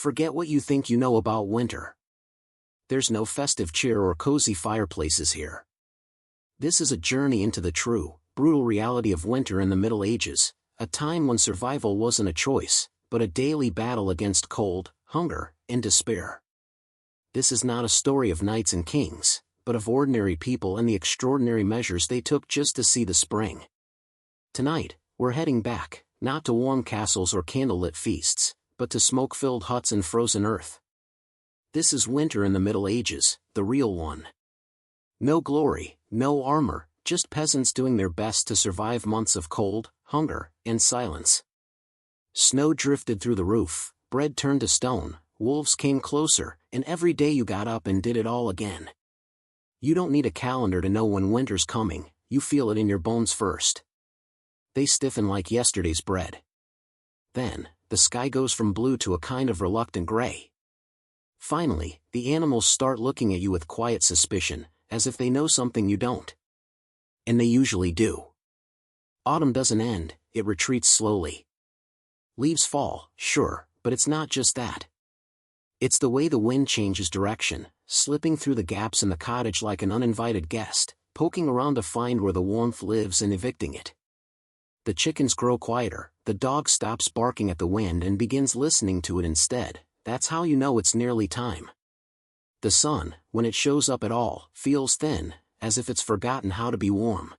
Forget what you think you know about winter. There's no festive cheer or cozy fireplaces here. This is a journey into the true, brutal reality of winter in the Middle Ages, a time when survival wasn't a choice, but a daily battle against cold, hunger, and despair. This is not a story of knights and kings, but of ordinary people and the extraordinary measures they took just to see the spring. Tonight, we're heading back, not to warm castles or candlelit feasts, but to smoke-filled huts and frozen earth. This is winter in the Middle Ages, the real one. No glory, no armor, just peasants doing their best to survive months of cold, hunger, and silence. Snow drifted through the roof, bread turned to stone, wolves came closer, and every day you got up and did it all again. You don't need a calendar to know when winter's coming, you feel it in your bones first. They stiffen like yesterday's bread. Then, the sky goes from blue to a kind of reluctant gray. Finally, the animals start looking at you with quiet suspicion, as if they know something you don't. And they usually do. Autumn doesn't end, it retreats slowly. Leaves fall, sure, but it's not just that. It's the way the wind changes direction, slipping through the gaps in the cottage like an uninvited guest, poking around to find where the warmth lives and evicting it. The chickens grow quieter, the dog stops barking at the wind and begins listening to it instead. That's how you know it's nearly time. The sun, when it shows up at all, feels thin, as if it's forgotten how to be warm.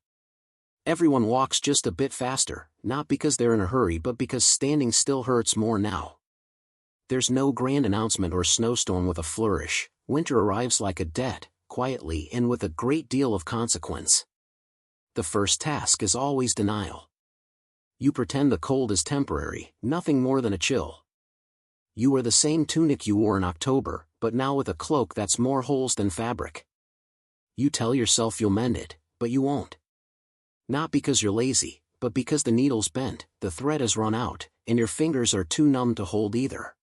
Everyone walks just a bit faster, not because they're in a hurry but because standing still hurts more now. There's no grand announcement or snowstorm with a flourish. Winter arrives like a debt, quietly and with a great deal of consequence. The first task is always denial. You pretend the cold is temporary, nothing more than a chill. You wear the same tunic you wore in October, but now with a cloak that's more holes than fabric. You tell yourself you'll mend it, but you won't. Not because you're lazy, but because the needle's bent, the thread has run out, and your fingers are too numb to hold either.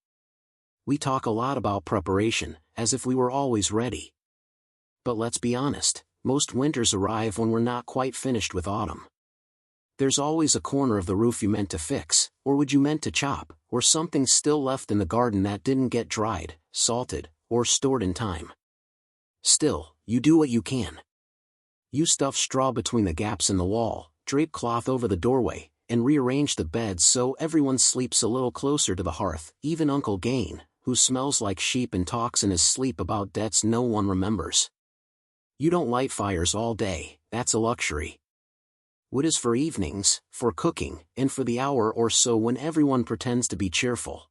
We talk a lot about preparation, as if we were always ready. But let's be honest, most winters arrive when we're not quite finished with autumn. There's always a corner of the roof you meant to fix, or would you meant to chop, or something still left in the garden that didn't get dried, salted, or stored in time. Still, you do what you can. You stuff straw between the gaps in the wall, drape cloth over the doorway, and rearrange the beds so everyone sleeps a little closer to the hearth, even Uncle Gain, who smells like sheep and talks in his sleep about debts no one remembers. You don't light fires all day, that's a luxury. Wood is for evenings, for cooking, and for the hour or so when everyone pretends to be cheerful.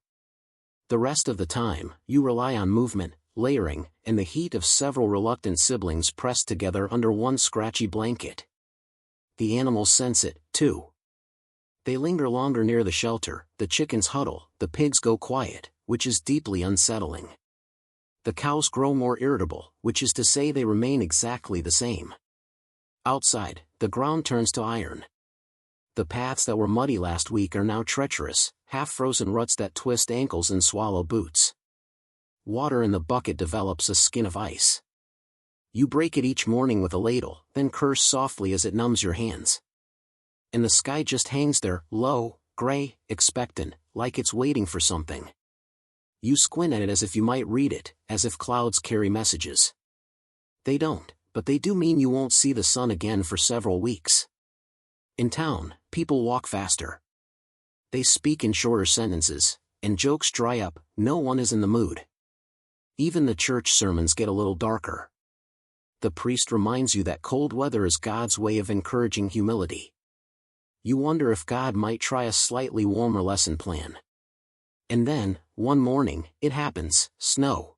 The rest of the time, you rely on movement, layering, and the heat of several reluctant siblings pressed together under one scratchy blanket. The animals sense it, too. They linger longer near the shelter, the chickens huddle, the pigs go quiet, which is deeply unsettling. The cows grow more irritable, which is to say they remain exactly the same. Outside, the ground turns to iron. The paths that were muddy last week are now treacherous, half-frozen ruts that twist ankles and swallow boots. Water in the bucket develops a skin of ice. You break it each morning with a ladle, then curse softly as it numbs your hands. And the sky just hangs there, low, gray, expectant, like it's waiting for something. You squint at it as if you might read it, as if clouds carry messages. They don't, but they do mean you won't see the sun again for several weeks. In town, people walk faster. They speak in shorter sentences, and jokes dry up, no one is in the mood. Even the church sermons get a little darker. The priest reminds you that cold weather is God's way of encouraging humility. You wonder if God might try a slightly warmer lesson plan. And then, one morning, it happens, snow.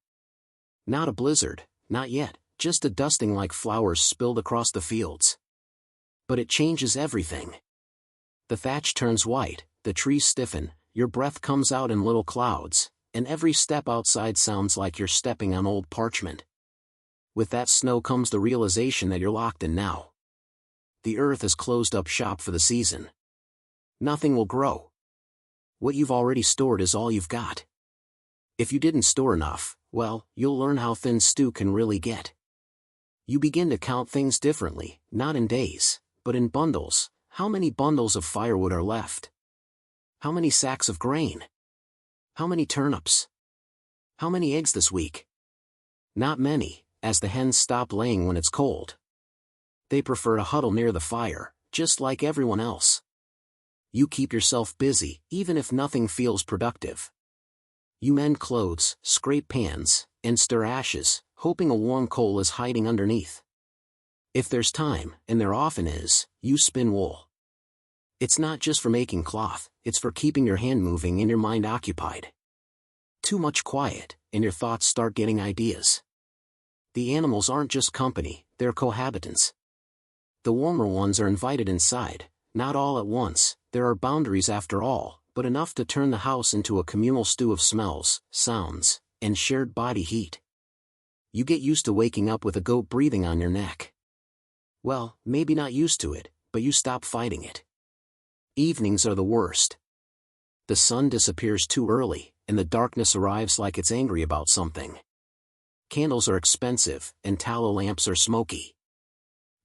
Not a blizzard, not yet, just a dusting like flowers spilled across the fields. But it changes everything. The thatch turns white, the trees stiffen, your breath comes out in little clouds, and every step outside sounds like you're stepping on old parchment. With that snow comes the realization that you're locked in now. The earth has closed up shop for the season. Nothing will grow. What you've already stored is all you've got. If you didn't store enough, well, you'll learn how thin stew can really get. You begin to count things differently, not in days, but in bundles. How many bundles of firewood are left? How many sacks of grain? How many turnips? How many eggs this week? Not many, as the hens stop laying when it's cold. They prefer to huddle near the fire, just like everyone else. You keep yourself busy, even if nothing feels productive. You mend clothes, scrape pans, and stir ashes, hoping a warm coal is hiding underneath. If there's time, and there often is, you spin wool. It's not just for making cloth, it's for keeping your hand moving and your mind occupied. Too much quiet, and your thoughts start getting ideas. The animals aren't just company, they're cohabitants. The warmer ones are invited inside, not all at once. There are boundaries after all, but enough to turn the house into a communal stew of smells, sounds, and shared body heat. You get used to waking up with a goat breathing on your neck. Well, maybe not used to it, but you stop fighting it. Evenings are the worst. The sun disappears too early, and the darkness arrives like it's angry about something. Candles are expensive, and tallow lamps are smoky.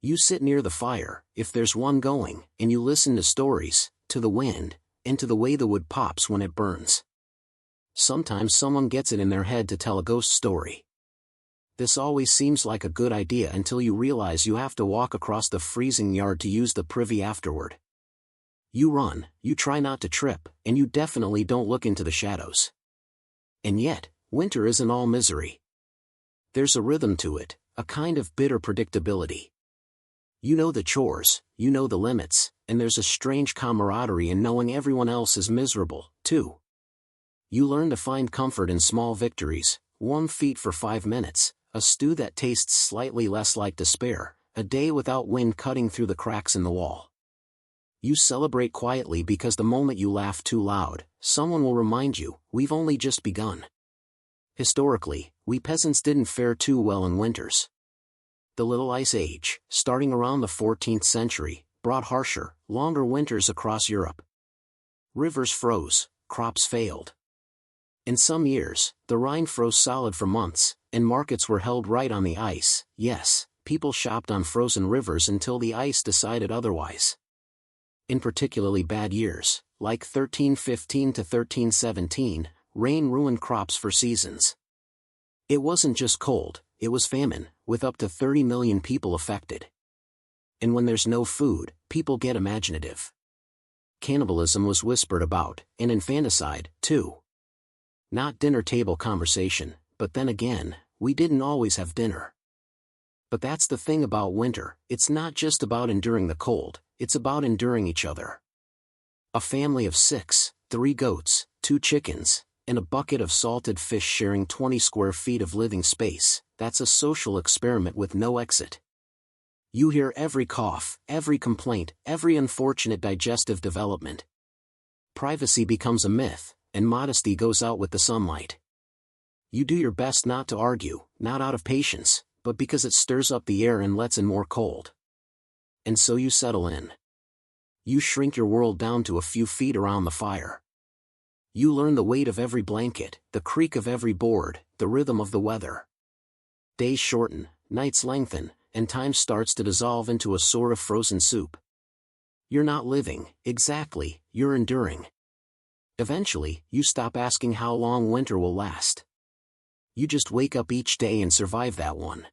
You sit near the fire, if there's one going, and you listen to stories, to the wind, and to the way the wood pops when it burns. Sometimes someone gets it in their head to tell a ghost story. This always seems like a good idea until you realize you have to walk across the freezing yard to use the privy afterward. You run, you try not to trip, and you definitely don't look into the shadows. And yet, winter isn't all misery. There's a rhythm to it, a kind of bitter predictability. You know the chores, you know the limits, and there's a strange camaraderie in knowing everyone else is miserable, too. You learn to find comfort in small victories, warm feet for 5 minutes, a stew that tastes slightly less like despair, a day without wind cutting through the cracks in the wall. You celebrate quietly because the moment you laugh too loud, someone will remind you, we've only just begun. Historically, we peasants didn't fare too well in winters. The Little Ice Age, starting around the 14th century, brought harsher, longer winters across Europe. Rivers froze, crops failed. In some years, the Rhine froze solid for months, and markets were held right on the ice. Yes, people shopped on frozen rivers until the ice decided otherwise. In particularly bad years, like 1315 to 1317, rain ruined crops for seasons. It wasn't just cold, it was famine, with up to 30 million people affected. And when there's no food, people get imaginative. Cannibalism was whispered about, and infanticide, too. Not dinner table conversation, but then again, we didn't always have dinner. But that's the thing about winter, it's not just about enduring the cold, it's about enduring each other. A family of 6, 3 goats, 2 chickens, and a bucket of salted fish sharing 20 square feet of living space, that's a social experiment with no exit. You hear every cough, every complaint, every unfortunate digestive development. Privacy becomes a myth, and modesty goes out with the sunlight. You do your best not to argue, not out of patience, but because it stirs up the air and lets in more cold. And so you settle in. You shrink your world down to a few feet around the fire. You learn the weight of every blanket, the creak of every board, the rhythm of the weather. Days shorten, nights lengthen, and time starts to dissolve into a sort of frozen soup. You're not living, exactly, you're enduring. Eventually, you stop asking how long winter will last. You just wake up each day and survive that one.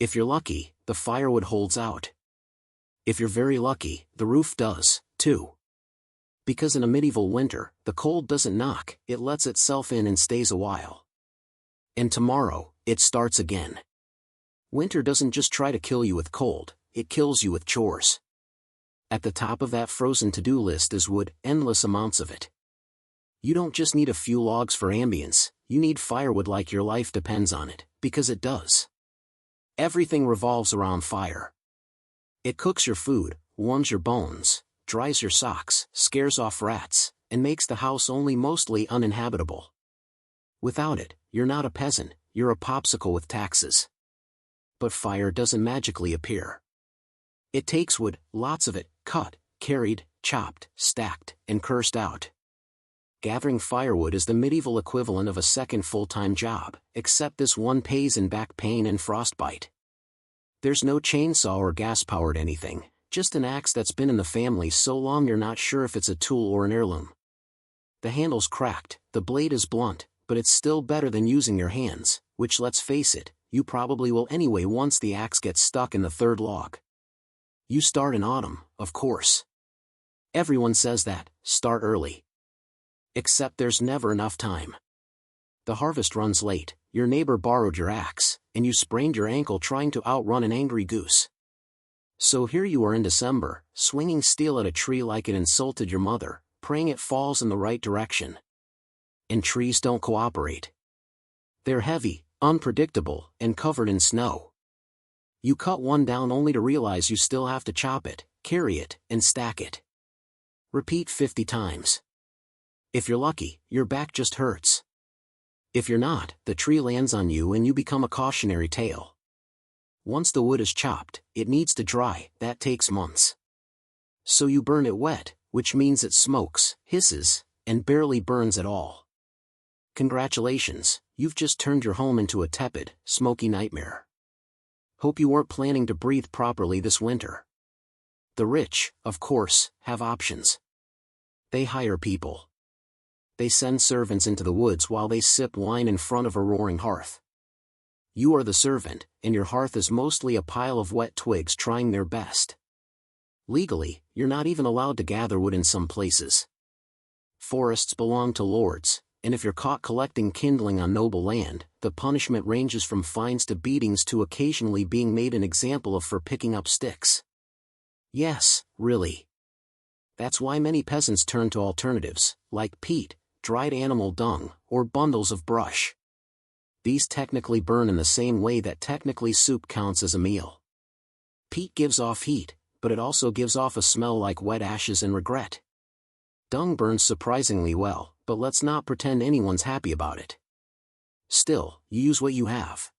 If you're lucky, the firewood holds out. If you're very lucky, the roof does, too. Because in a medieval winter, the cold doesn't knock, it lets itself in and stays a while. And tomorrow, it starts again. Winter doesn't just try to kill you with cold, it kills you with chores. At the top of that frozen to-do list is wood, endless amounts of it. You don't just need a few logs for ambience, you need firewood like your life depends on it, because it does. Everything revolves around fire. It cooks your food, warms your bones, dries your socks, scares off rats, and makes the house only mostly uninhabitable. Without it, you're not a peasant, you're a popsicle with taxes. But fire doesn't magically appear. It takes wood, lots of it, cut, carried, chopped, stacked, and cursed out. Gathering firewood is the medieval equivalent of a second full-time job, except this one pays in back pain and frostbite. There's no chainsaw or gas-powered anything, just an axe that's been in the family so long you're not sure if it's a tool or an heirloom. The handle's cracked, the blade is blunt, but it's still better than using your hands, which, let's face it, you probably will anyway once the axe gets stuck in the third log. You start in autumn, of course. Everyone says that, start early. Except there's never enough time. The harvest runs late, your neighbor borrowed your axe, and you sprained your ankle trying to outrun an angry goose. So here you are in December, swinging steel at a tree like it insulted your mother, praying it falls in the right direction. And trees don't cooperate. They're heavy, unpredictable, and covered in snow. You cut one down only to realize you still have to chop it, carry it, and stack it. Repeat 50 times. If you're lucky, your back just hurts. If you're not, the tree lands on you and you become a cautionary tale. Once the wood is chopped, it needs to dry, that takes months. So you burn it wet, which means it smokes, hisses, and barely burns at all. Congratulations, you've just turned your home into a tepid, smoky nightmare. Hope you weren't planning to breathe properly this winter. The rich, of course, have options. They hire people. They send servants into the woods while they sip wine in front of a roaring hearth. You are the servant, and your hearth is mostly a pile of wet twigs trying their best. Legally, you're not even allowed to gather wood in some places. Forests belong to lords, and if you're caught collecting kindling on noble land, the punishment ranges from fines to beatings to occasionally being made an example of for picking up sticks. Yes, really. That's why many peasants turn to alternatives, like peat, dried animal dung, or bundles of brush. These technically burn in the same way that technically soup counts as a meal. Peat gives off heat, but it also gives off a smell like wet ashes and regret. Dung burns surprisingly well, but let's not pretend anyone's happy about it. Still, you use what you have.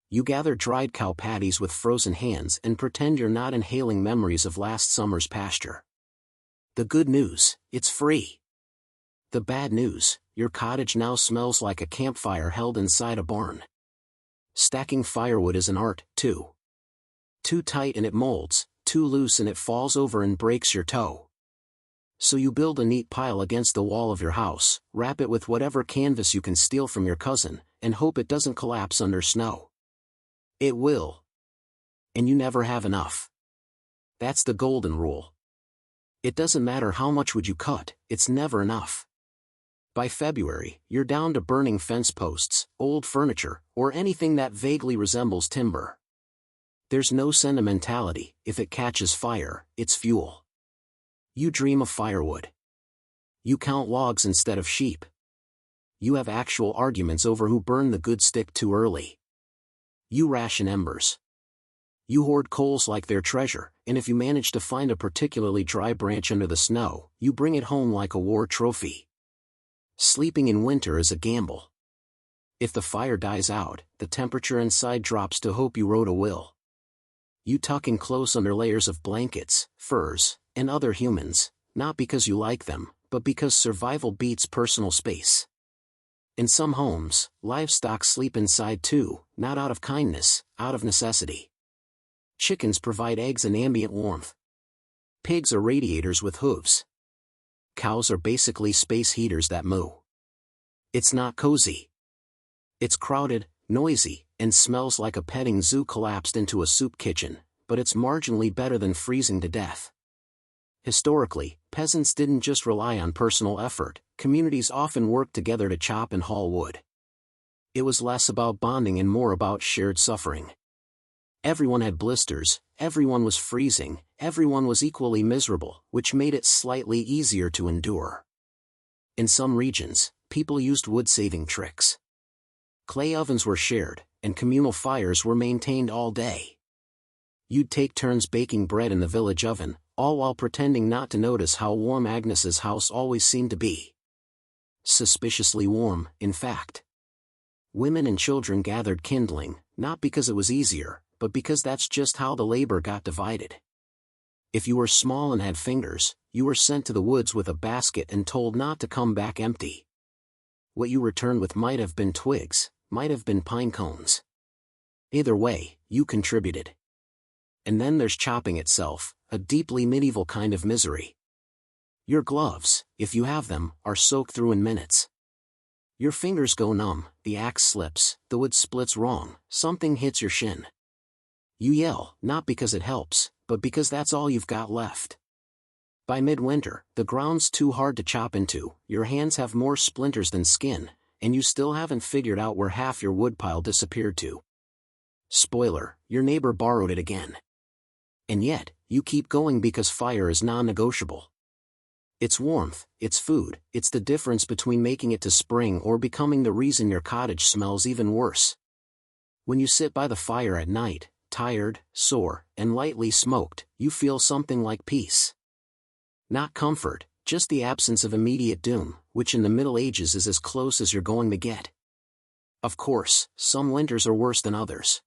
You gather dried cow patties with frozen hands and pretend you're not inhaling memories of last summer's pasture. The good news, it's free. The bad news, your cottage now smells like a campfire held inside a barn. Stacking firewood is an art, too. Too tight and it molds, too loose and it falls over and breaks your toe. So you build a neat pile against the wall of your house, wrap it with whatever canvas you can steal from your cousin, and hope it doesn't collapse under snow. It will. And you never have enough. That's the golden rule. It doesn't matter how much wood you cut, it's never enough. By February, you're down to burning fence posts, old furniture, or anything that vaguely resembles timber. There's no sentimentality, if it catches fire, it's fuel. You dream of firewood. You count logs instead of sheep. You have actual arguments over who burned the good stick too early. You ration embers. You hoard coals like they're treasure, and if you manage to find a particularly dry branch under the snow, you bring it home like a war trophy. Sleeping in winter is a gamble. If the fire dies out, the temperature inside drops to hope you wrote a will. You tuck in close under layers of blankets, furs, and other humans, not because you like them, but because survival beats personal space. In some homes, livestock sleep inside too, not out of kindness, out of necessity. Chickens provide eggs and ambient warmth. Pigs are radiators with hooves. Cows are basically space heaters that moo. It's not cozy. It's crowded, noisy, and smells like a petting zoo collapsed into a soup kitchen, but it's marginally better than freezing to death. Historically, peasants didn't just rely on personal effort, communities often worked together to chop and haul wood. It was less about bonding and more about shared suffering. Everyone had blisters, everyone was freezing, everyone was equally miserable, which made it slightly easier to endure. In some regions, people used wood-saving tricks. Clay ovens were shared, and communal fires were maintained all day. You'd take turns baking bread in the village oven, all while pretending not to notice how warm Agnes's house always seemed to be. Suspiciously warm, in fact. Women and children gathered kindling, not because it was easier, but because that's just how the labor got divided. If you were small and had fingers, you were sent to the woods with a basket and told not to come back empty. What you returned with might have been twigs, might have been pine cones. Either way, you contributed. And then there's chopping itself, a deeply medieval kind of misery. Your gloves, if you have them, are soaked through in minutes. Your fingers go numb, the axe slips, the wood splits wrong, something hits your shin. You yell, not because it helps, but because that's all you've got left. By midwinter, the ground's too hard to chop into, your hands have more splinters than skin, and you still haven't figured out where half your woodpile disappeared to. Spoiler, your neighbor borrowed it again. And yet, you keep going because fire is non-negotiable. It's warmth, it's food, it's the difference between making it to spring or becoming the reason your cottage smells even worse. When you sit by the fire at night, tired, sore, and lightly smoked, you feel something like peace. Not comfort, just the absence of immediate doom, which in the Middle Ages is as close as you're going to get. Of course, some winters are worse than others.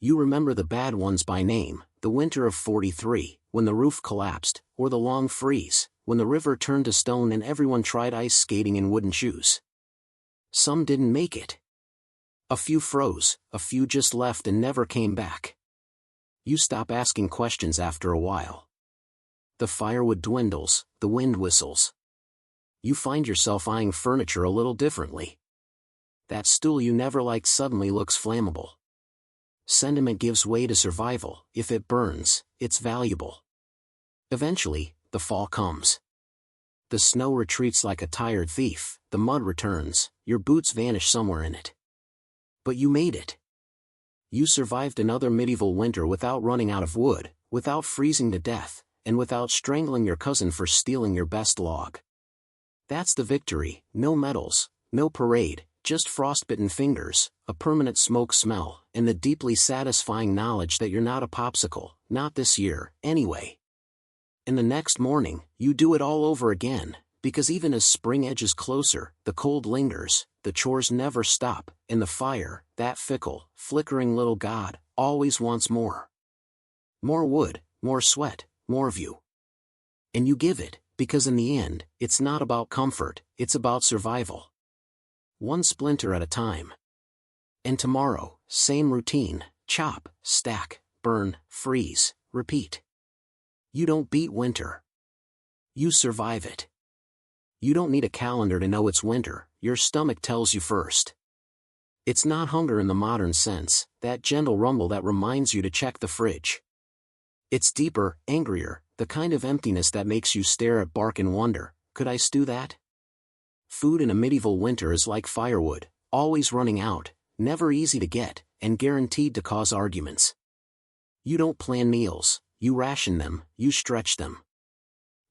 You remember the bad ones by name, the winter of '43, when the roof collapsed, or the long freeze, when the river turned to stone and everyone tried ice skating in wooden shoes. Some didn't make it. A few froze, a few just left and never came back. You stop asking questions after a while. The firewood dwindles, the wind whistles. You find yourself eyeing furniture a little differently. That stool you never liked suddenly looks flammable. Sentiment gives way to survival. If it burns, it's valuable. Eventually, the fall comes. The snow retreats like a tired thief, the mud returns, your boots vanish somewhere in it. But you made it. You survived another medieval winter without running out of wood, without freezing to death, and without strangling your cousin for stealing your best log. That's the victory, no medals, no parade, just frostbitten fingers, a permanent smoke smell, and the deeply satisfying knowledge that you're not a popsicle, not this year, anyway. And the next morning, you do it all over again, because even as spring edges closer, the cold lingers, the chores never stop, and the fire, that fickle, flickering little god, always wants more. More wood, more sweat, more of you. And you give it, because in the end, it's not about comfort, it's about survival. One splinter at a time. And tomorrow, same routine, chop, stack, burn, freeze, repeat. You don't beat winter. You survive it. You don't need a calendar to know it's winter, your stomach tells you first. It's not hunger in the modern sense, that gentle rumble that reminds you to check the fridge. It's deeper, angrier, the kind of emptiness that makes you stare at bark and wonder, could I stew that? Food in a medieval winter is like firewood, always running out, never easy to get, and guaranteed to cause arguments. You don't plan meals, you ration them, you stretch them.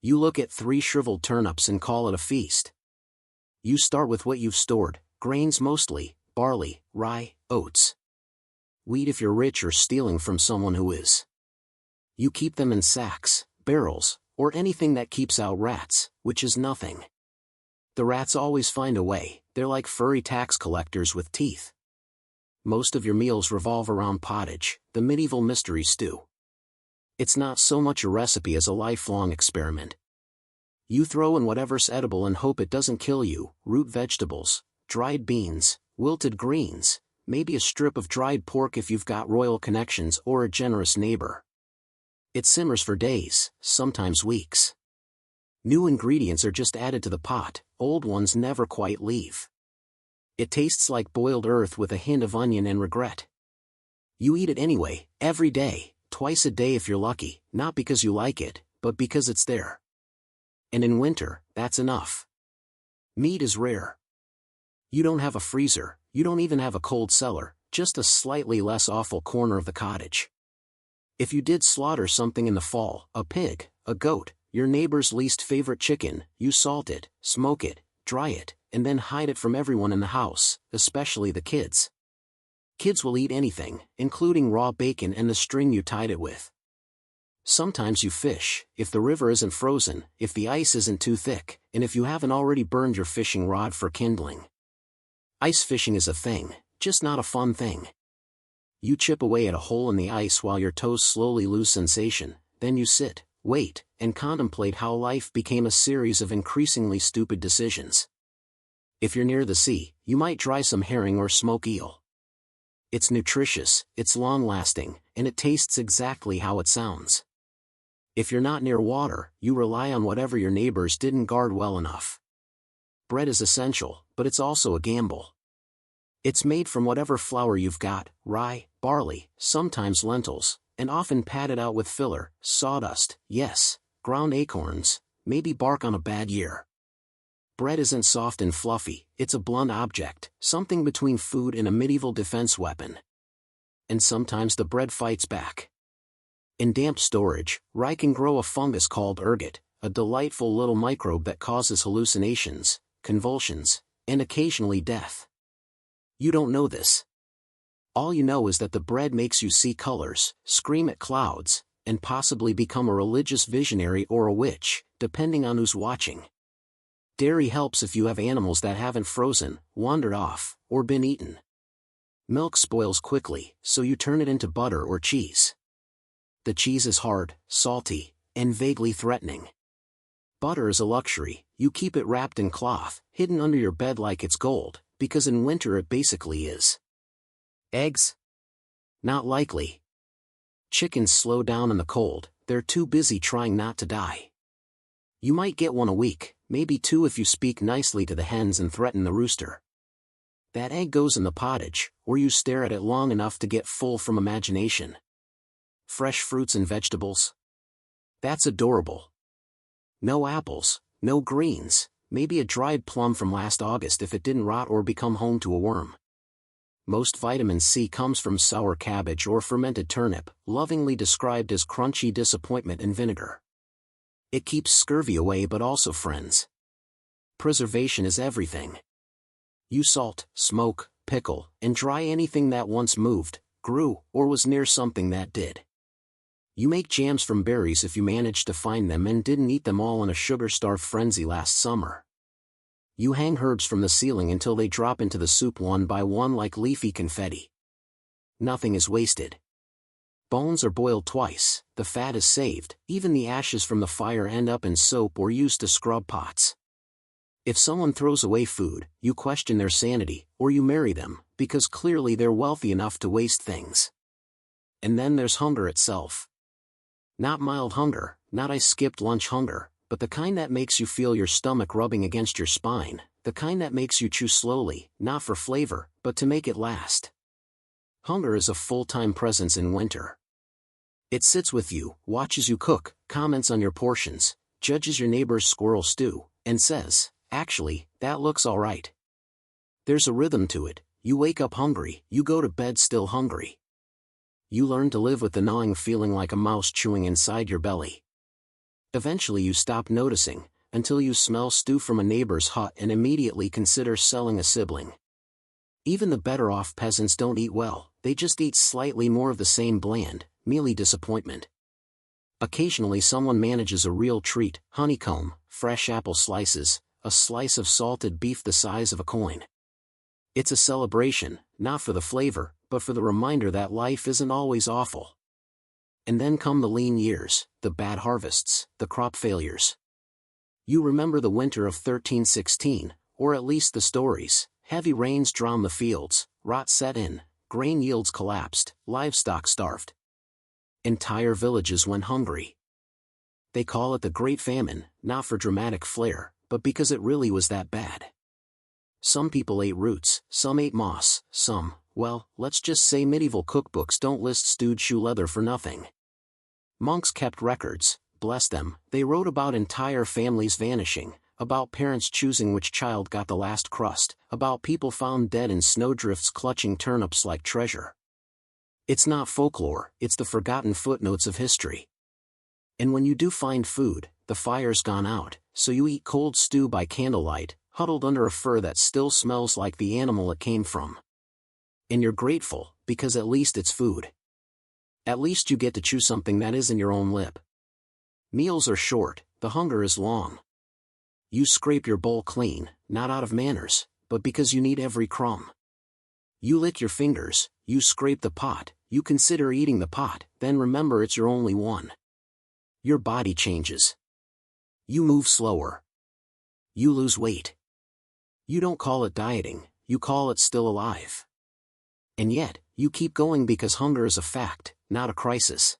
You look at 3 shriveled turnips and call it a feast. You start with what you've stored, grains mostly, barley, rye, oats. Wheat if you're rich or stealing from someone who is. You keep them in sacks, barrels, or anything that keeps out rats, which is nothing. The rats always find a way, they're like furry tax collectors with teeth. Most of your meals revolve around pottage, the medieval mystery stew. It's not so much a recipe as a lifelong experiment. You throw in whatever's edible and hope it doesn't kill you, root vegetables, dried beans, wilted greens, maybe a strip of dried pork if you've got royal connections or a generous neighbor. It simmers for days, sometimes weeks. New ingredients are just added to the pot, old ones never quite leave. It tastes like boiled earth with a hint of onion and regret. You eat it anyway, every day, twice a day if you're lucky, not because you like it, but because it's there. And in winter, that's enough. Meat is rare. You don't have a freezer, you don't even have a cold cellar, just a slightly less awful corner of the cottage. If you did slaughter something in the fall, a pig, a goat, your neighbor's least favorite chicken, you salt it, smoke it, dry it, and then hide it from everyone in the house, especially the kids. Kids will eat anything, including raw bacon and the string you tied it with. Sometimes you fish, if the river isn't frozen, if the ice isn't too thick, and if you haven't already burned your fishing rod for kindling. Ice fishing is a thing, just not a fun thing. You chip away at a hole in the ice while your toes slowly lose sensation, then you sit, wait, and contemplate how life became a series of increasingly stupid decisions. If you're near the sea, you might try some herring or smoke eel. It's nutritious, it's long-lasting, and it tastes exactly how it sounds. If you're not near water, you rely on whatever your neighbors didn't guard well enough. bread is essential, but it's also a gamble. It's made from whatever flour you've got, rye, barley, sometimes lentils, and often padded out with filler, sawdust, yes, ground acorns, maybe bark on a bad year. Bread isn't soft and fluffy, it's a blunt object, something between food and a medieval defense weapon. And sometimes the bread fights back. In damp storage, rye can grow a fungus called ergot, a delightful little microbe that causes hallucinations, convulsions, and occasionally death. You don't know this. All you know is that the bread makes you see colors, scream at clouds, and possibly become a religious visionary or a witch, depending on who's watching. Dairy helps if you have animals that haven't frozen, wandered off, or been eaten. Milk spoils quickly, so you turn it into butter or cheese. The cheese is hard, salty, and vaguely threatening. Butter is a luxury, you keep it wrapped in cloth, hidden under your bed like it's gold, because in winter it basically is. Eggs? Not likely. Chickens slow down in the cold, they're too busy trying not to die. You might get one a week, maybe two if you speak nicely to the hens and threaten the rooster. That egg goes in the pottage, or you stare at it long enough to get full from imagination. Fresh fruits and vegetables? That's adorable. No apples, no greens, maybe a dried plum from last August if it didn't rot or become home to a worm. Most vitamin C comes from sour cabbage or fermented turnip, lovingly described as crunchy disappointment in vinegar. It keeps scurvy away but also friends. Preservation is everything. You salt, smoke, pickle, and dry anything that once moved, grew, or was near something that did. You make jams from berries if you managed to find them and didn't eat them all in a sugar-starved frenzy last summer. You hang herbs from the ceiling until they drop into the soup one by one like leafy confetti. Nothing is wasted. Bones are boiled twice, the fat is saved, even the ashes from the fire end up in soap or used to scrub pots. If someone throws away food, you question their sanity, or you marry them, because clearly they're wealthy enough to waste things. And then there's hunger itself. Not mild hunger, not I skipped lunch hunger, but the kind that makes you feel your stomach rubbing against your spine, the kind that makes you chew slowly, not for flavor, but to make it last. Hunger is a full-time presence in winter. It sits with you, watches you cook, comments on your portions, judges your neighbor's squirrel stew, and says, "Actually, that looks all right." There's a rhythm to it. You wake up hungry, you go to bed still hungry. You learn to live with the gnawing feeling like a mouse chewing inside your belly. Eventually you stop noticing, until you smell stew from a neighbor's hut and immediately consider selling a sibling. Even the better-off peasants don't eat well, they just eat slightly more of the same bland, mealy disappointment. Occasionally someone manages a real treat, honeycomb, fresh apple slices, a slice of salted beef the size of a coin. It's a celebration, not for the flavor, but for the reminder that life isn't always awful. And then come the lean years, the bad harvests, the crop failures. You remember the winter of 1316, or at least the stories. Heavy rains drowned the fields, rot set in, grain yields collapsed, livestock starved. Entire villages went hungry. They call it the Great Famine, not for dramatic flair, but because it really was that bad. Some people ate roots, some ate moss, some, well, let's just say medieval cookbooks don't list stewed shoe leather for nothing. Monks kept records, bless them, they wrote about entire families vanishing, about parents choosing which child got the last crust, about people found dead in snowdrifts clutching turnips like treasure. It's not folklore, it's the forgotten footnotes of history. And when you do find food, the fire's gone out, so you eat cold stew by candlelight, huddled under a fur that still smells like the animal it came from. And you're grateful, because at least it's food. At least you get to chew something that isn't your own lip. Meals are short, the hunger is long. You scrape your bowl clean, not out of manners, but because you need every crumb. You lick your fingers, you scrape the pot, you consider eating the pot, then remember it's your only one. Your body changes. You move slower. You lose weight. You don't call it dieting, you call it still alive. And yet, you keep going because hunger is a fact, not a crisis.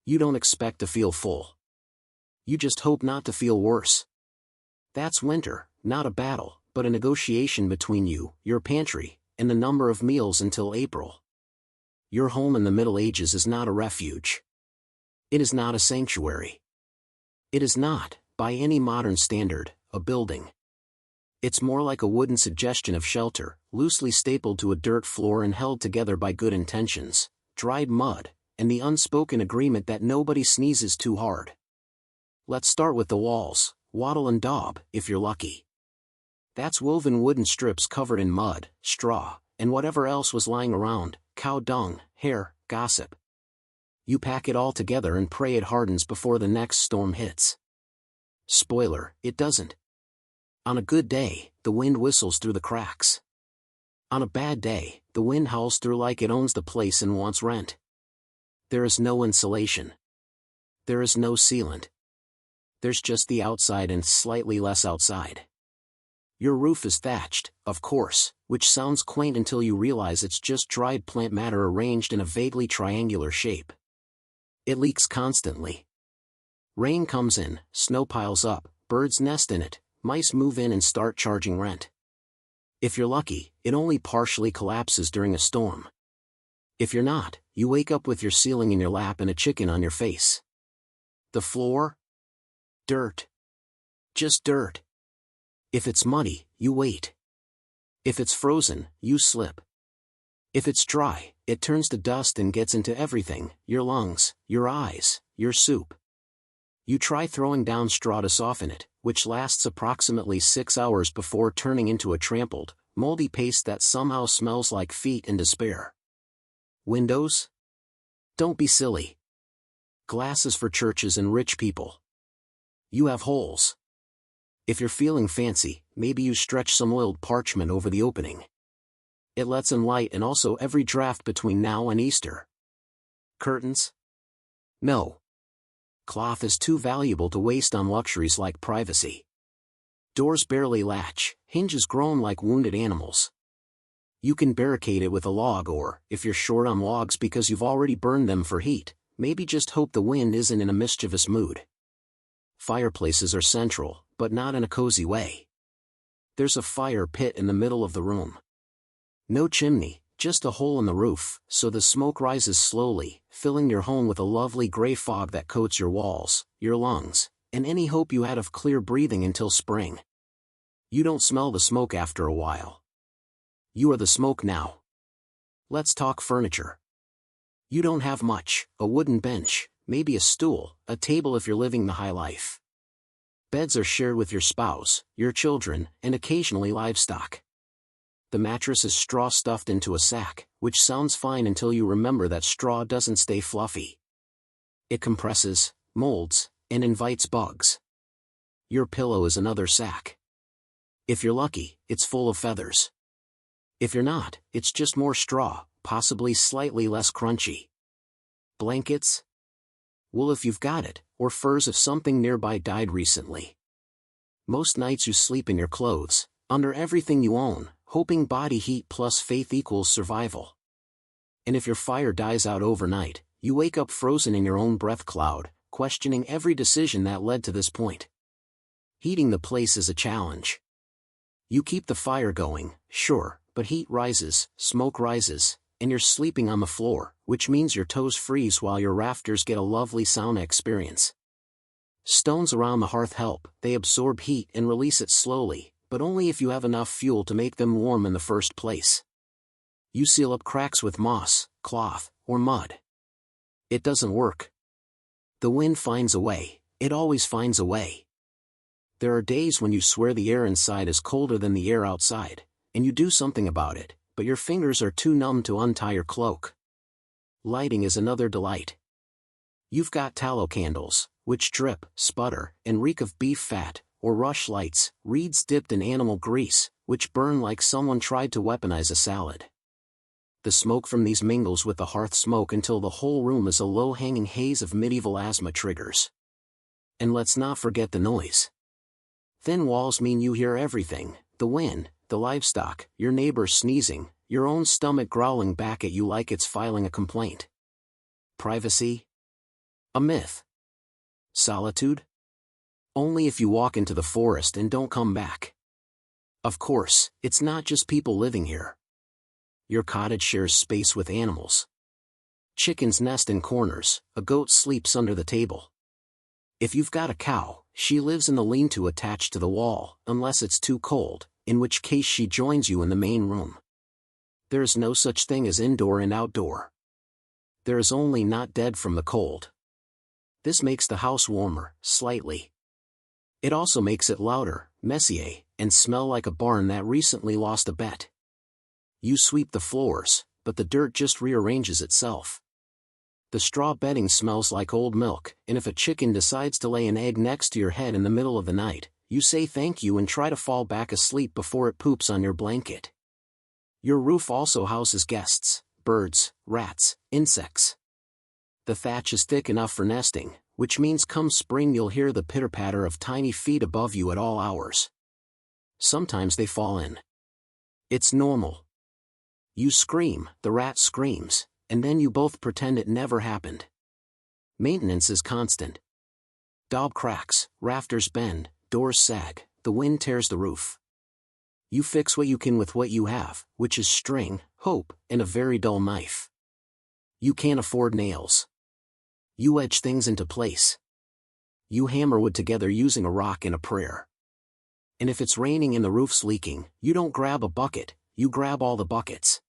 You don't expect to feel full. You just hope not to feel worse. That's winter, not a battle, but a negotiation between you, your pantry, and the number of meals until April. Your home in the Middle Ages is not a refuge. It is not a sanctuary. It is not, by any modern standard, a building. It's more like a wooden suggestion of shelter, loosely stapled to a dirt floor and held together by good intentions, dried mud, and the unspoken agreement that nobody sneezes too hard. Let's start with the walls, wattle and daub, if you're lucky. That's woven wooden strips covered in mud, straw, and whatever else was lying around, cow dung, hair, gossip. You pack it all together and pray it hardens before the next storm hits. Spoiler, it doesn't. On a good day, the wind whistles through the cracks. On a bad day, the wind howls through like it owns the place and wants rent. There is no insulation. There is no sealant. There's just the outside and slightly less outside. Your roof is thatched, of course, which sounds quaint until you realize it's just dried plant matter arranged in a vaguely triangular shape. It leaks constantly. Rain comes in, snow piles up, birds nest in it, mice move in and start charging rent. If you're lucky, it only partially collapses during a storm. If you're not, you wake up with your ceiling in your lap and a chicken on your face. The floor? Dirt. Just dirt. If it's muddy, you wait. If it's frozen, you slip. If it's dry, it turns to dust and gets into everything, your lungs, your eyes, your soup. You try throwing down straw to soften it, which lasts approximately 6 hours before turning into a trampled, moldy paste that somehow smells like feet and despair. Windows? Don't be silly. Glass is for churches and rich people. You have holes. If you're feeling fancy, maybe you stretch some oiled parchment over the opening. It lets in light and also every draft between now and Easter. Curtains? No. Cloth is too valuable to waste on luxuries like privacy. Doors barely latch, hinges groan like wounded animals. You can barricade it with a log or, if you're short on logs because you've already burned them for heat, maybe just hope the wind isn't in a mischievous mood. Fireplaces are central, but not in a cozy way. There's a fire pit in the middle of the room. No chimney, just a hole in the roof, so the smoke rises slowly, filling your home with a lovely gray fog that coats your walls, your lungs, and any hope you had of clear breathing until spring. You don't smell the smoke after a while. You are the smoke now. Let's talk furniture. You don't have much, a wooden bench, maybe a stool, a table if you're living the high life. Beds are shared with your spouse, your children, and occasionally livestock. The mattress is straw stuffed into a sack, which sounds fine until you remember that straw doesn't stay fluffy. It compresses, molds, and invites bugs. Your pillow is another sack. If you're lucky, it's full of feathers. If you're not, it's just more straw, possibly slightly less crunchy. Blankets? Wool if you've got it, or furs if something nearby died recently. Most nights you sleep in your clothes, under everything you own, hoping body heat plus faith equals survival. And if your fire dies out overnight, you wake up frozen in your own breath cloud, questioning every decision that led to this point. Heating the place is a challenge. You keep the fire going, sure, but heat rises, smoke rises, and you're sleeping on the floor, which means your toes freeze while your rafters get a lovely sauna experience. Stones around the hearth help, they absorb heat and release it slowly, but only if you have enough fuel to make them warm in the first place. You seal up cracks with moss, cloth, or mud. It doesn't work. The wind finds a way, it always finds a way. There are days when you swear the air inside is colder than the air outside, and you do something about it, but your fingers are too numb to untie your cloak. Lighting is another delight. You've got tallow candles, which drip, sputter, and reek of beef fat, or rush lights, reeds dipped in animal grease, which burn like someone tried to weaponize a salad. The smoke from these mingles with the hearth smoke until the whole room is a low-hanging haze of medieval asthma triggers. And let's not forget the noise. Thin walls mean you hear everything, the wind, the livestock, your neighbor sneezing, your own stomach growling back at you like it's filing a complaint. Privacy? A myth. Solitude? Only if you walk into the forest and don't come back. Of course, it's not just people living here. Your cottage shares space with animals. Chickens nest in corners, a goat sleeps under the table. If you've got a cow, she lives in the lean-to attached to the wall, unless it's too cold, in which case she joins you in the main room. There is no such thing as indoor and outdoor. There is only not dead from the cold. This makes the house warmer, slightly. It also makes it louder, messier, and smell like a barn that recently lost a bet. You sweep the floors, but the dirt just rearranges itself. The straw bedding smells like old milk, and if a chicken decides to lay an egg next to your head in the middle of the night, you say thank you and try to fall back asleep before it poops on your blanket. Your roof also houses guests, birds, rats, insects. The thatch is thick enough for nesting, which means come spring you'll hear the pitter-patter of tiny feet above you at all hours. Sometimes they fall in. It's normal. You scream, the rat screams, and then you both pretend it never happened. Maintenance is constant. Daub cracks, rafters bend, doors sag, the wind tears the roof. You fix what you can with what you have, which is string, hope, and a very dull knife. You can't afford nails. You edge things into place. You hammer wood together using a rock and a prayer. And if it's raining and the roof's leaking, you don't grab a bucket, you grab all the buckets.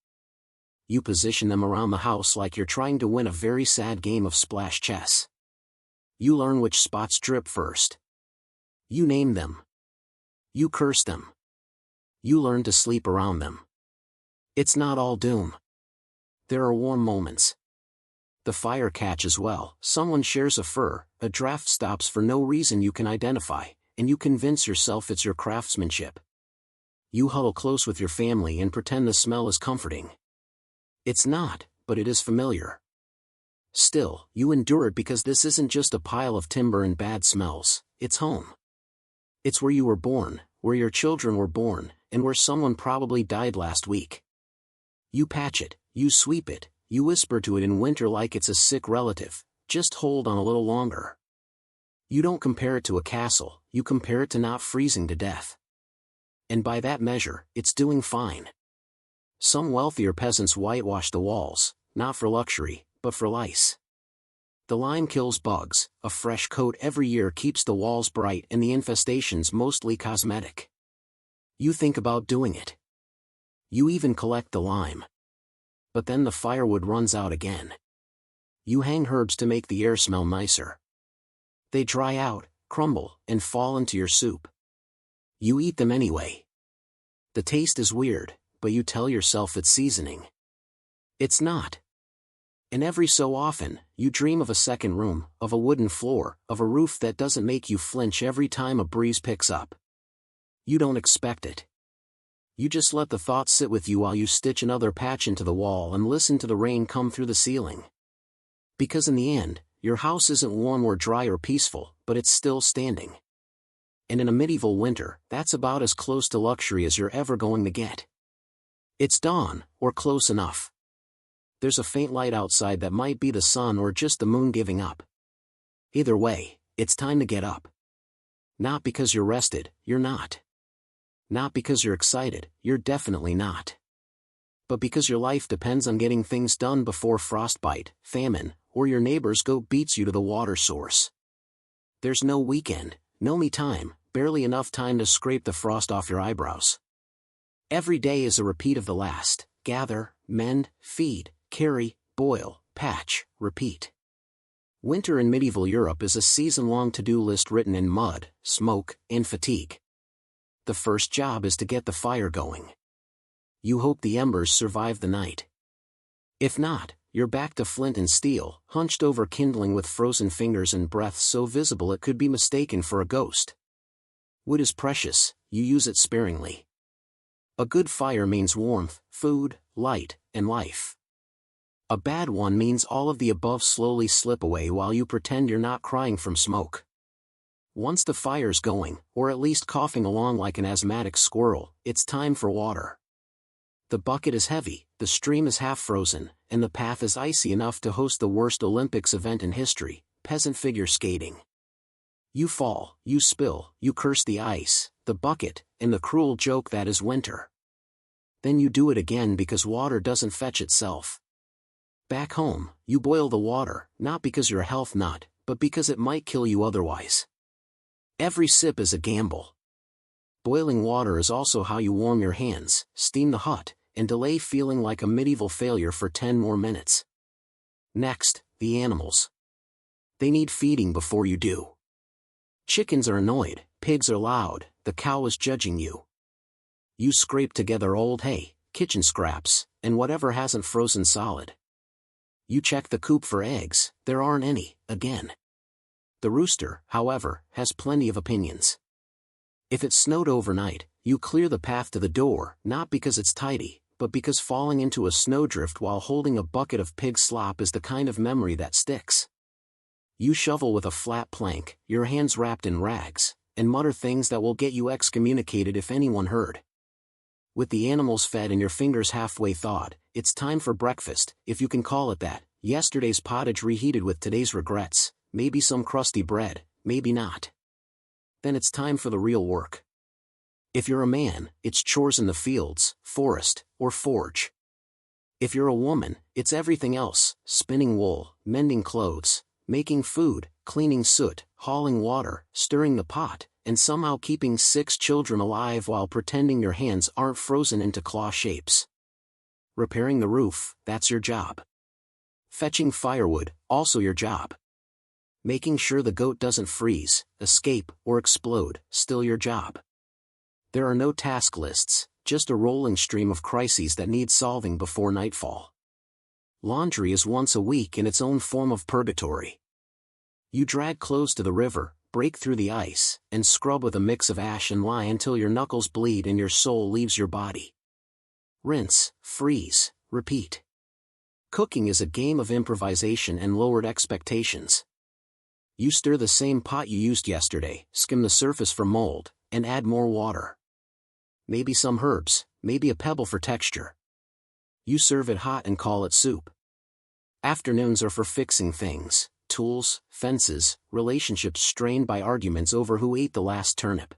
You position them around the house like you're trying to win a very sad game of splash chess. You learn which spots drip first. You name them. You curse them. You learn to sleep around them. It's not all doom. There are warm moments. The fire catches well, someone shares a fur, a draft stops for no reason you can identify, and you convince yourself it's your craftsmanship. You huddle close with your family and pretend the smell is comforting. It's not, but it is familiar. Still, you endure it because this isn't just a pile of timber and bad smells, it's home. It's where you were born, where your children were born, and where someone probably died last week. You patch it, you sweep it, you whisper to it in winter like it's a sick relative, just hold on a little longer. You don't compare it to a castle, you compare it to not freezing to death. And by that measure, it's doing fine. Some wealthier peasants whitewash the walls, not for luxury, but for lice. The lime kills bugs, a fresh coat every year keeps the walls bright and the infestations mostly cosmetic. You think about doing it. You even collect the lime. But then the firewood runs out again. You hang herbs to make the air smell nicer. They dry out, crumble, and fall into your soup. You eat them anyway. The taste is weird, but you tell yourself it's seasoning. It's not. And every so often, you dream of a second room, of a wooden floor, of a roof that doesn't make you flinch every time a breeze picks up. You don't expect it. You just let the thought sit with you while you stitch another patch into the wall and listen to the rain come through the ceiling. Because in the end, your house isn't warm or dry or peaceful, but it's still standing. And in a medieval winter, that's about as close to luxury as you're ever going to get. It's dawn, or close enough. There's a faint light outside that might be the sun or just the moon giving up. Either way, it's time to get up. Not because you're rested, you're not. Not because you're excited, you're definitely not. But because your life depends on getting things done before frostbite, famine, or your neighbor's goat beats you to the water source. There's no weekend, no me time, barely enough time to scrape the frost off your eyebrows. Every day is a repeat of the last: gather, mend, feed, carry, boil, patch, repeat. Winter in medieval Europe is a season-long to-do list written in mud, smoke, and fatigue. The first job is to get the fire going. You hope the embers survive the night. If not, you're back to flint and steel, hunched over kindling with frozen fingers and breath so visible it could be mistaken for a ghost. Wood is precious, you use it sparingly. A good fire means warmth, food, light, and life. A bad one means all of the above slowly slip away while you pretend you're not crying from smoke. Once the fire's going, or at least coughing along like an asthmatic squirrel, it's time for water. The bucket is heavy, the stream is half frozen, and the path is icy enough to host the worst Olympics event in history, peasant figure skating. You fall, you spill, you curse the ice, the bucket, and the cruel joke that is winter. Then you do it again because water doesn't fetch itself. Back home, you boil the water, not because you're a health nut, but because it might kill you otherwise. Every sip is a gamble. Boiling water is also how you warm your hands, steam the hut, and delay feeling like a medieval failure for 10 more minutes. Next, the animals. They need feeding before you do. Chickens are annoyed, pigs are loud, the cow is judging you. You scrape together old hay, kitchen scraps, and whatever hasn't frozen solid. You check the coop for eggs, there aren't any, again. The rooster, however, has plenty of opinions. If it snowed overnight, you clear the path to the door, not because it's tidy, but because falling into a snowdrift while holding a bucket of pig slop is the kind of memory that sticks. You shovel with a flat plank, your hands wrapped in rags, and mutter things that will get you excommunicated if anyone heard. With the animals fed and your fingers halfway thawed, it's time for breakfast, if you can call it that. Yesterday's pottage reheated with today's regrets, maybe some crusty bread, maybe not. Then it's time for the real work. If you're a man, it's chores in the fields, forest, or forge. If you're a woman, it's everything else, spinning wool, mending clothes, making food, cleaning soot, hauling water, stirring the pot, and somehow keeping 6 children alive while pretending your hands aren't frozen into claw shapes. Repairing the roof, that's your job. Fetching firewood, also your job. Making sure the goat doesn't freeze, escape, or explode, still your job. There are no task lists, just a rolling stream of crises that need solving before nightfall. Laundry is once a week in its own form of purgatory. You drag clothes to the river, break through the ice, and scrub with a mix of ash and lye until your knuckles bleed and your soul leaves your body. Rinse, freeze, repeat. Cooking is a game of improvisation and lowered expectations. You stir the same pot you used yesterday, skim the surface for mold, and add more water. Maybe some herbs, maybe a pebble for texture. You serve it hot and call it soup. Afternoons are for fixing things, tools, fences, relationships strained by arguments over who ate the last turnip.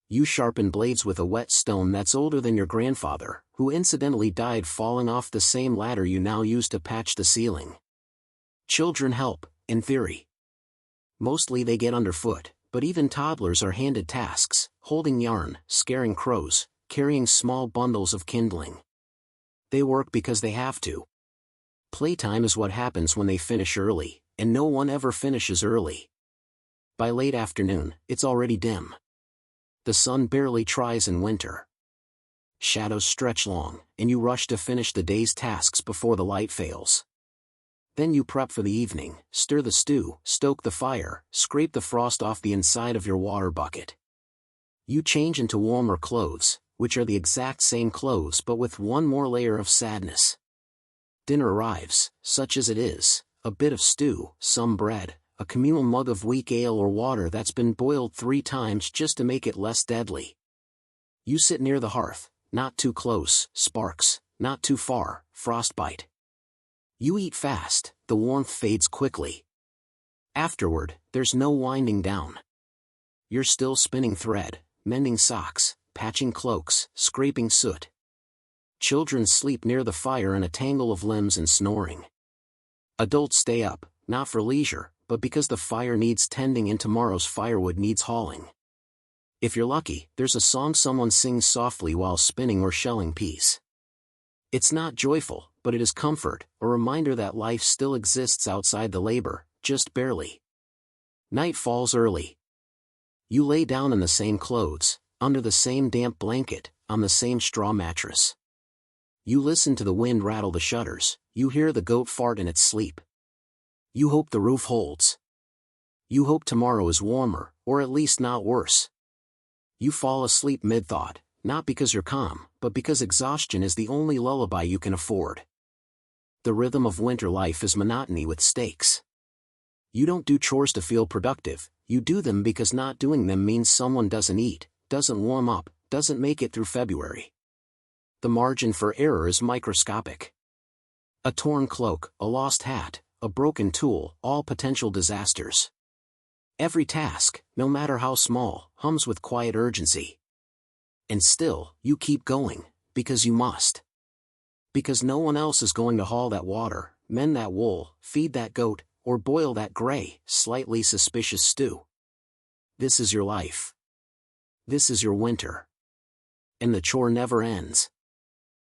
You sharpen blades with a whetstone that's older than your grandfather, who incidentally died falling off the same ladder you now use to patch the ceiling. Children help, in theory. Mostly they get underfoot, but even toddlers are handed tasks, holding yarn, scaring crows, carrying small bundles of kindling. They work because they have to. Playtime is what happens when they finish early, and no one ever finishes early. By late afternoon, it's already dim. The sun barely tries in winter. Shadows stretch long, and you rush to finish the day's tasks before the light fails. Then you prep for the evening, stir the stew, stoke the fire, scrape the frost off the inside of your water bucket. You change into warmer clothes, which are the exact same clothes but with one more layer of sadness. Dinner arrives, such as it is, a bit of stew, some bread, a communal mug of weak ale or water that's been boiled 3 times just to make it less deadly. You sit near the hearth, not too close, sparks, not too far, frostbite. You eat fast, the warmth fades quickly. Afterward, there's no winding down. You're still spinning thread, mending socks, patching cloaks, scraping soot. Children sleep near the fire in a tangle of limbs and snoring. Adults stay up, not for leisure, but because the fire needs tending and tomorrow's firewood needs hauling. If you're lucky, there's a song someone sings softly while spinning or shelling peas. It's not joyful, but it is comfort, a reminder that life still exists outside the labor, just barely. Night falls early. You lay down in the same clothes, under the same damp blanket, on the same straw mattress. You listen to the wind rattle the shutters, you hear the goat fart in its sleep. You hope the roof holds. You hope tomorrow is warmer, or at least not worse. You fall asleep mid-thought, not because you're calm, but because exhaustion is the only lullaby you can afford. The rhythm of winter life is monotony with stakes. You don't do chores to feel productive, you do them because not doing them means someone doesn't eat, doesn't warm up, doesn't make it through February. The margin for error is microscopic. A torn cloak, a lost hat, a broken tool, all potential disasters. Every task, no matter how small, hums with quiet urgency. And still, you keep going, because you must. Because no one else is going to haul that water, mend that wool, feed that goat, or boil that gray, slightly suspicious stew. This is your life. This is your winter. And the chore never ends.